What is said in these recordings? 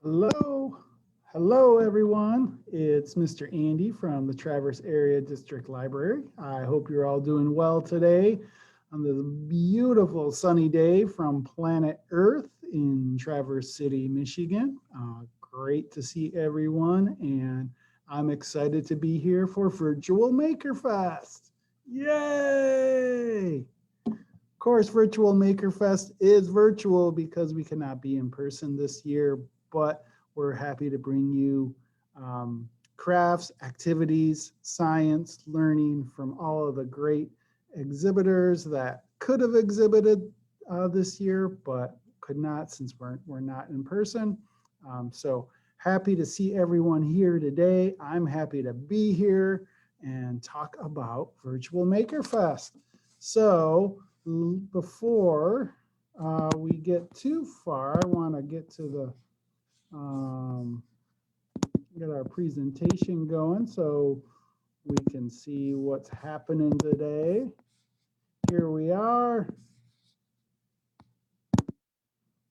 Hello, hello everyone. It's Mr. Andy from the Traverse Area District Library. I hope you're all doing well today on this beautiful sunny day from planet Earth in Traverse City, Michigan. Great to see everyone, and I'm excited to be here for Virtual MakerFest. Yay! Of course, Virtual MakerFest is virtual because we cannot be in person this year, but we're happy to bring you crafts, activities, science, learning from all of the great exhibitors that could have exhibited this year, but could not since we're not in person. So happy to see everyone here today. I'm happy to be here and talk about Virtual MakerFest. So before we get too far, I want to get to the get our presentation going so we can see what's happening today. Here we are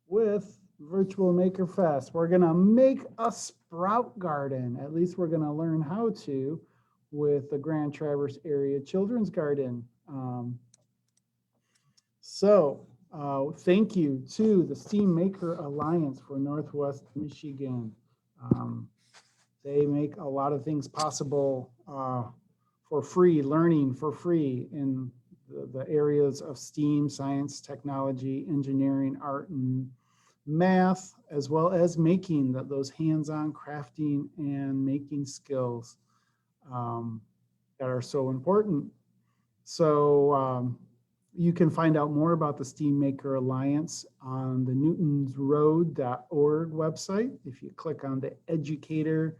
with Virtual MakerFest. We're gonna make a sprout garden. At least we're gonna learn how to with the Grand Traverse Area Children's Garden. Thank you to the Steam Maker Alliance for Northwest Michigan. They make a lot of things possible for free, learning for free in the areas of STEAM, science, technology, engineering, art, and math, as well as making those hands-on crafting and making skills that are so important. So you can find out more about the Steam Maker Alliance on the newtonsroad.org website. If you click on the Educator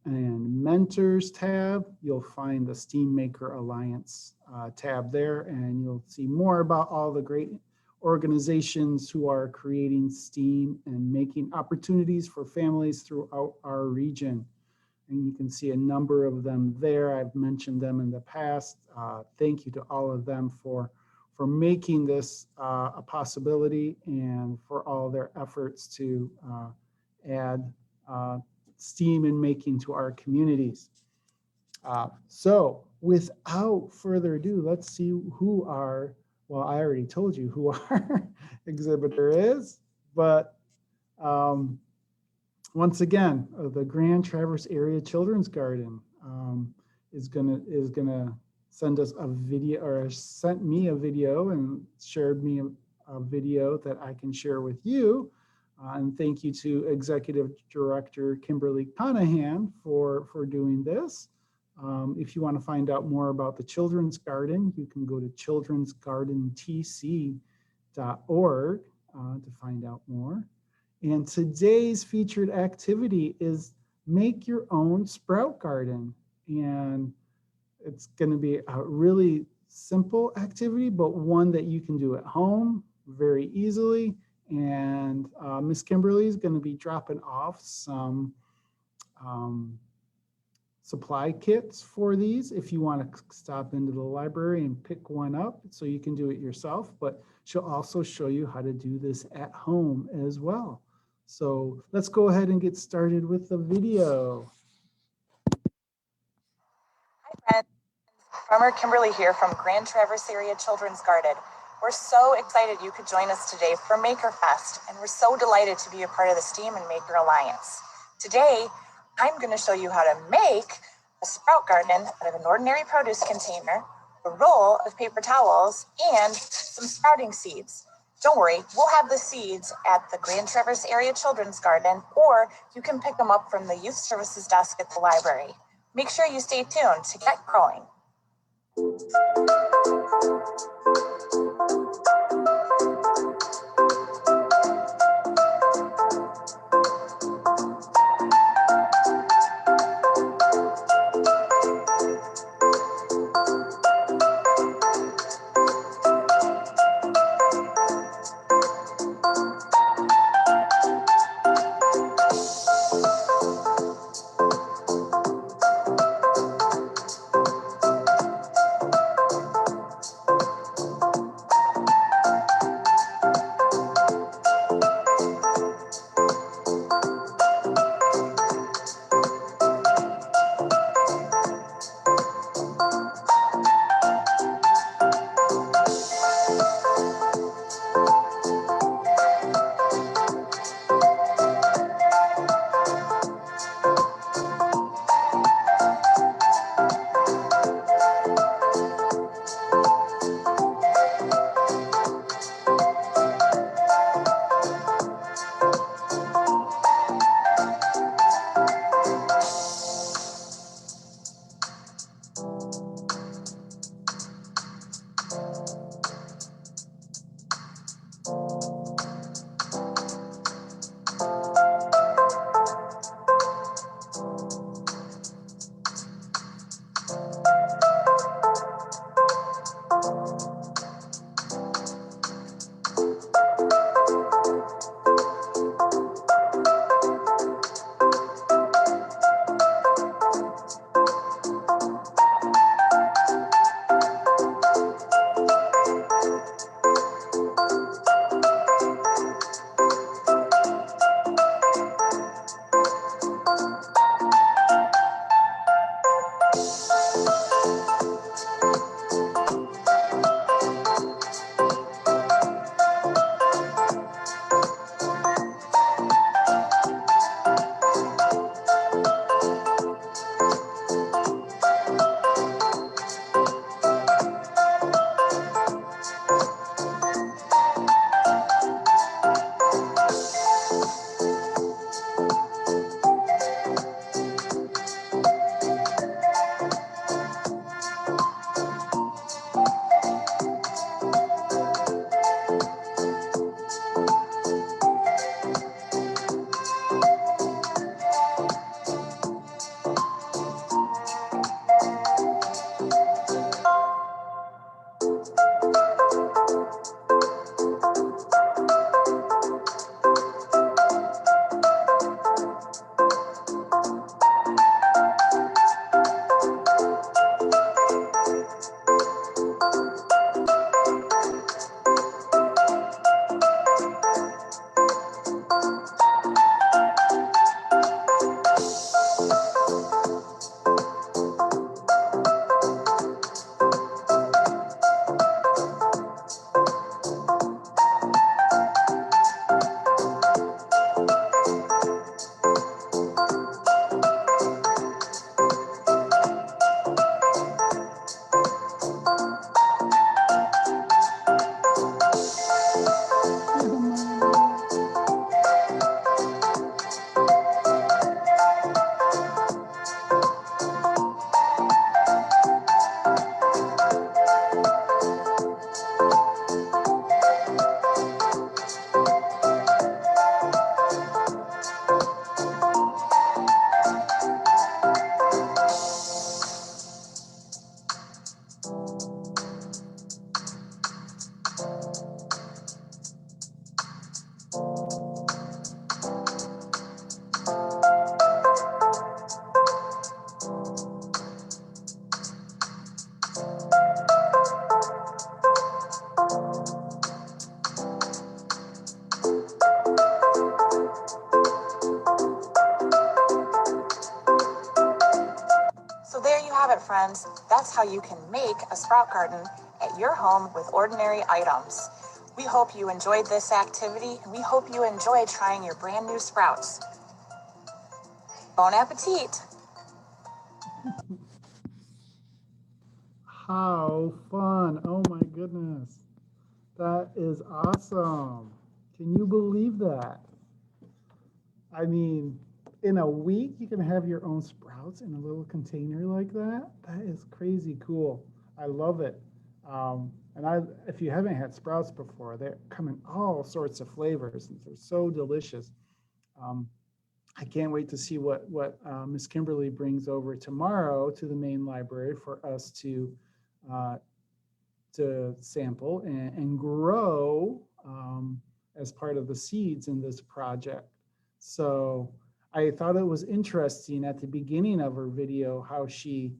and Mentors tab, you'll find the Steam Maker Alliance tab there, and you'll see more about all the great organizations who are creating STEAM and making opportunities for families throughout our region. And you can see a number of them there. I've mentioned them in the past. Thank you to all of them for making this a possibility and for all their efforts to add STEAM and making to our communities. So without further ado, let's see who our, well, I already told you who our exhibitor is, but once again, the Grand Traverse Area Children's Garden is gonna send us a video, or sent me a video and shared me a video that I can share with you. And thank you to Executive Director Kimberly Conahan for doing this. If you want to find out more about the Children's Garden, you can go to childrensgardentc.org to find out more. And today's featured activity is make your own sprout garden. And it's going to be a really simple activity, but one that you can do at home very easily. And Miss Kimberly is going to be dropping off some supply kits for these if you want to stop into the library and pick one up so you can do it yourself, but she'll also show you how to do this at home as well. So let's go ahead and get started with the video. Hi friends, Farmer Kimberly here from Grand Traverse Area Children's Garden. We're so excited you could join us today for MakerFest, and we're so delighted to be a part of the STEAM and Maker Alliance. Today, I'm going to show you how to make a sprout garden out of an ordinary produce container, a roll of paper towels, and some sprouting seeds. Don't worry, we'll have the seeds at the Grand Traverse Area Children's Garden, or you can pick them up from the Youth Services desk at the library. Make sure you stay tuned to get growing. So there you have it, friends. That's how you can make a sprout garden at your home with ordinary items. We hope you enjoyed this activity, and we hope you enjoy trying your brand new sprouts. Bon appetit! How fun. Oh my goodness. That is awesome. Can you believe that? I mean, in a week, you can have your own sprouts in a little container like that. That is crazy cool. I love it. If you haven't had sprouts before, they come in all sorts of flavors, and they're so delicious. Um, I can't wait to see what Miss Kimberly brings over tomorrow to the main library for us uh, to sample and grow as part of the seeds in this project. So I thought it was interesting at the beginning of her video how she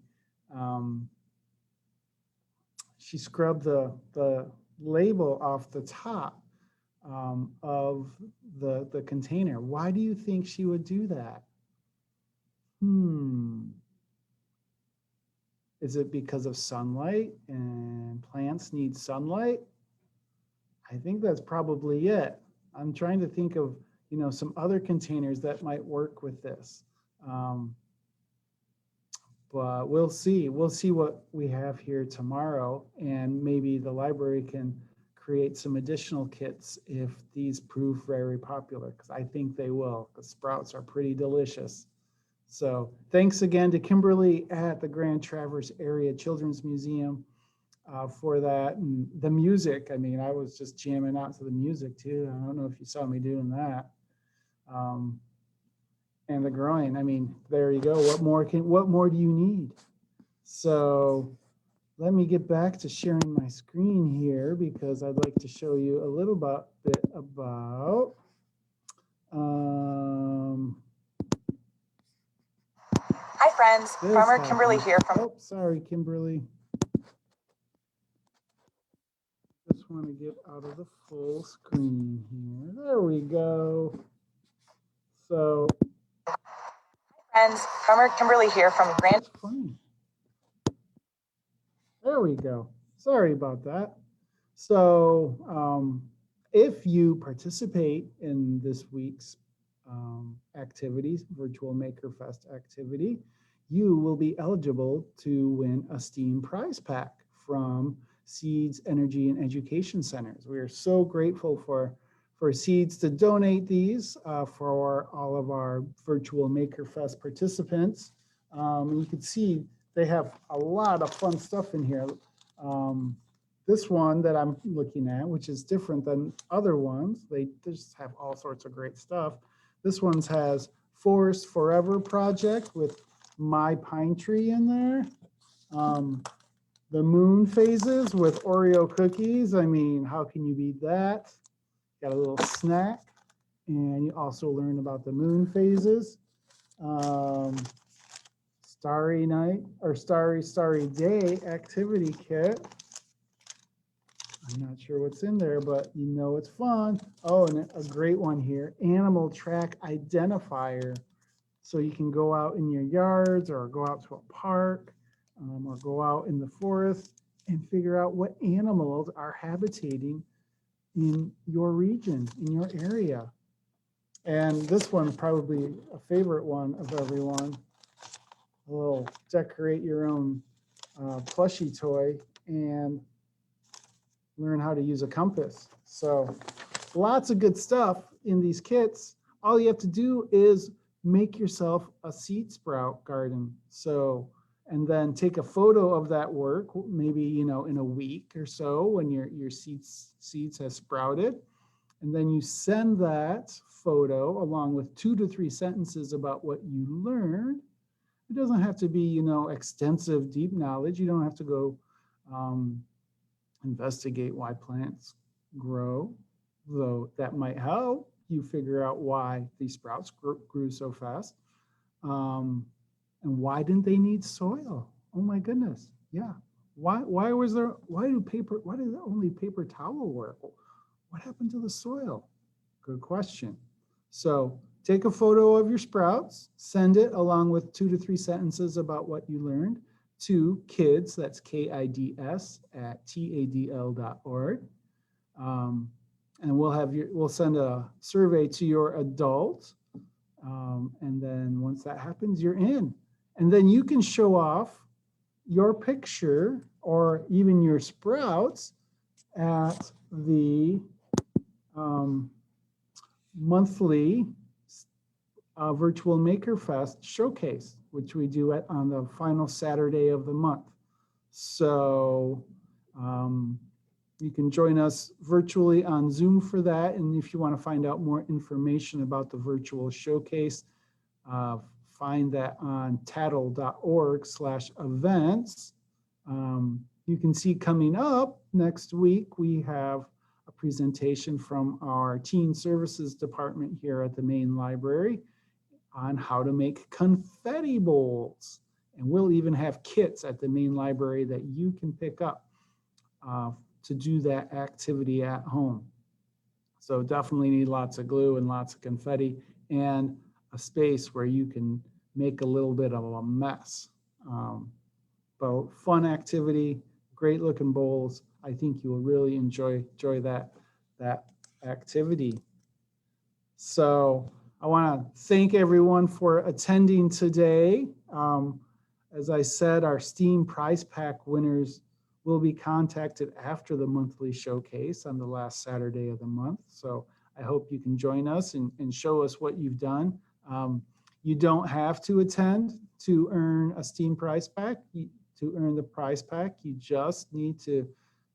scrubbed the label off the top of the container. Why do you think she would do that? Is it because of sunlight and plants need sunlight? I think that's probably it. I'm trying to think of, some other containers that might work with this. But we'll see. We'll see what we have here tomorrow, and maybe the library can create some additional kits if these prove very popular, because I think they will. The sprouts are pretty delicious. So thanks again to Kimberly at the Grand Traverse Area Children's Museum for that. And the music, I mean, I was just jamming out to the music too. I don't know if you saw me doing that. And the growing, I mean, there you go. What more do you need? So let me get back to sharing my screen here, because I'd like to show you a little bit about Hi friends, Farmer Kimberly here from... Oh, sorry, Kimberly. Just want to get out of the full screen here. There we go. So... Friends, Farmer Kimberly here from Grand... That's fine. There we go. Sorry about that. So if you participate in this week's activities, Virtual MakerFest activity, you will be eligible to win a STEAM prize pack from Seeds Energy and Education Centers. We are so grateful for Seeds to donate these for all of our Virtual MakerFest participants. You can see they have a lot of fun stuff in here. This one that I'm looking at, which is different than other ones, they just have all sorts of great stuff. This one has Forest Forever Project with My Pine Tree in there. The moon phases with Oreo cookies. I mean, how can you beat that? Got a little snack. And you also learn about the moon phases. Starry Night or Starry Day activity kit. I'm not sure what's in there, but you know it's fun. Oh, and a great one here, animal track identifier. So you can go out in your yards or go out to a park or go out in the forest and figure out what animals are habitating in your region, in your area. And this one, probably a favorite one of everyone. A little decorate your own plushie toy and learn how to use a compass. So lots of good stuff in these kits. All you have to do is make yourself a seed sprout garden. So, and then take a photo of that work, maybe, you know, in a week or so when your seeds has sprouted. And then you send that photo along with 2 to 3 sentences about what you learned. It doesn't have to be, you know, extensive, deep knowledge. You don't have to go investigate why plants grow, though that might help you figure out why these sprouts grew so fast. And why didn't they need soil? Oh my goodness. Yeah. Why did only paper towel work? What happened to the soil? Good question. So take a photo of your sprouts, send it along with 2 to 3 sentences about what you learned to kids, that's KIDS at TADL.org. And we'll send a survey to your adult. And then once that happens, you're in. And then you can show off your picture or even your sprouts at the monthly Virtual MakerFest showcase, which we do on the final Saturday of the month. So you can join us virtually on Zoom for that. And if you want to find out more information about the virtual showcase, find that on tattle.org/events. You can see coming up next week, we have a presentation from our Teen Services Department here at the main library on how to make confetti bowls. And we'll even have kits at the main library that you can pick up to do that activity at home. So definitely need lots of glue and lots of confetti and a space where you can make a little bit of a mess. But fun activity, great looking bowls. I think you will really enjoy that activity. So I want to thank everyone for attending today. As I said, our STEAM prize pack winners will be contacted after the monthly showcase on the last Saturday of the month. So I hope you can join us and show us what you've done. You don't have to attend to earn a STEAM prize pack. To earn the prize pack, you just need to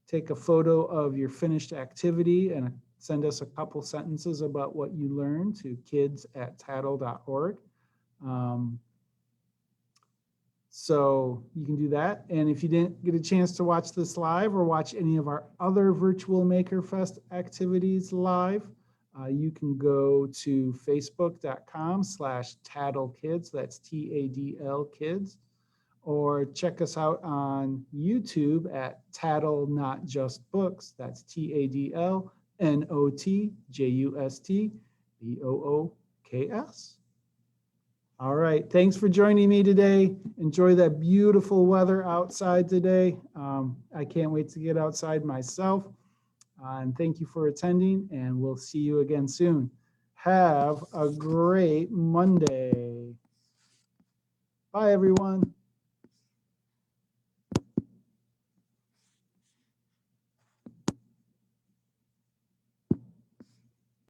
take a photo of your finished activity and send us a couple sentences about what you learned to kids@tattle.org. So you can do that. And if you didn't get a chance to watch this live or watch any of our other Virtual MakerFest activities live, you can go to facebook.com/taddlekids, that's TADL kids, or check us out on YouTube at Tattle Not Just Books, that's TADLNOTJUSTBOOKS. All right. Thanks for joining me today. Enjoy that beautiful weather outside today. I can't wait to get outside myself. And thank you for attending, and we'll see you again soon. Have a great Monday. Bye, everyone.